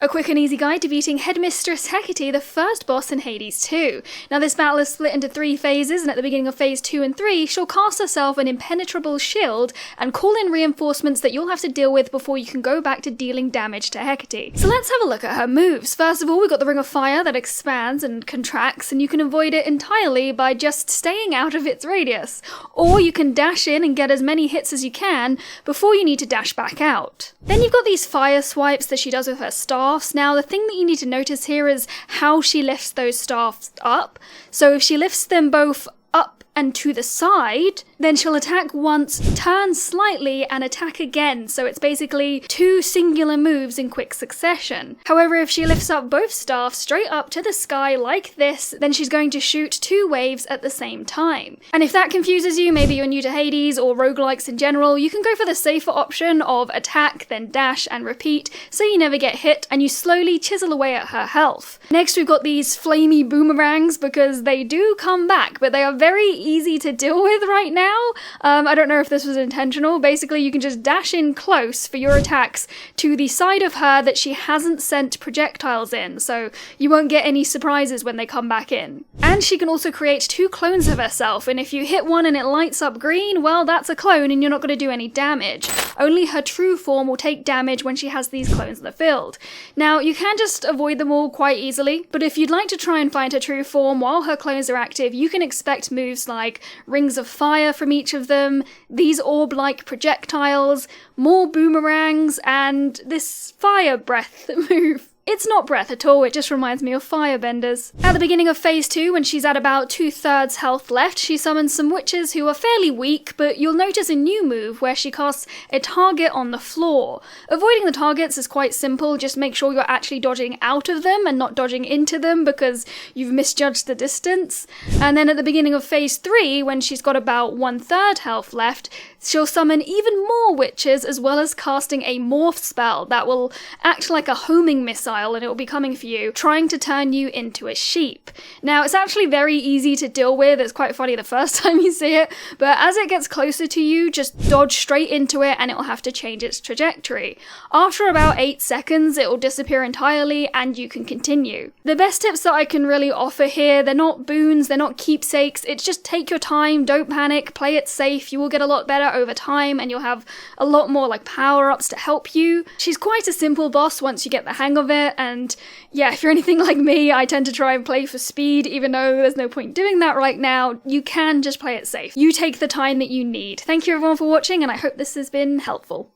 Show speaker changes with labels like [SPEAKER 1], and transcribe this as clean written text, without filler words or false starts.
[SPEAKER 1] A quick and easy guide to beating headmistress Hecate, the first boss in Hades 2. Now this battle is split into 3 phases, and at the beginning of phase 2 and 3, she'll cast herself an impenetrable shield and call in reinforcements that you'll have to deal with before you can go back to dealing damage to Hecate. So let's have a look at her moves. First of all, we've got the Ring of Fire that expands and contracts, and you can avoid it entirely by just staying out of its radius. Or you can dash in and get as many hits as you can before you need to dash back out. Then you've got these fire swipes that she does with her staffs. Now the thing that you need to notice here is how she lifts those staffs up. So if she lifts them both up and to the side, then she'll attack once, turn slightly, and attack again. So it's basically 2 singular moves in quick succession. However, if she lifts up both staffs straight up to the sky like this, then she's going to shoot 2 waves at the same time. And if that confuses you, maybe you're new to Hades or roguelikes in general, you can go for the safer option of attack, then dash and repeat, so you never get hit and you slowly chisel away at her health. Next we've got these flamey boomerangs, because they do come back, but they are very easy to deal with right now. I don't know if this was intentional. Basically, you can just dash in close for your attacks to the side of her that she hasn't sent projectiles in, so you won't get any surprises when they come back in. And she can also create 2 clones of herself, and if you hit one and it lights up green, well, that's a clone and you're not going to do any damage. Only her true form will take damage when she has these clones in the field. Now, you can just avoid them all quite easily, but if you'd like to try and find her true form while her clones are active, you can expect moves like rings of fire from each of them, these orb-like projectiles, more boomerangs, and this fire breath move. It's not breath at all, it just reminds me of firebenders. At the beginning of phase 2, when she's at about 2/3 health left, she summons some witches who are fairly weak, but you'll notice a new move where she casts a target on the floor. Avoiding the targets is quite simple, just make sure you're actually dodging out of them and not dodging into them because you've misjudged the distance. And then at the beginning of phase 3, when she's got about 1/3 health left, she'll summon even more witches as well as casting a morph spell that will act like a homing missile, and it will be coming for you, trying to turn you into a sheep. Now, it's actually very easy to deal with. It's quite funny the first time you see it, but as it gets closer to you, just dodge straight into it and it will have to change its trajectory. After about 8 seconds, it will disappear entirely and you can continue. The best tips that I can really offer here, they're not boons, they're not keepsakes, it's just take your time, don't panic, play it safe, you will get a lot better over time and you'll have a lot more like power-ups to help you. She's quite a simple boss once you get the hang of it, and yeah, if you're anything like me, I tend to try and play for speed, even though there's no point doing that right now. You can just play it safe. You take the time that you need. Thank you everyone for watching, and I hope this has been helpful.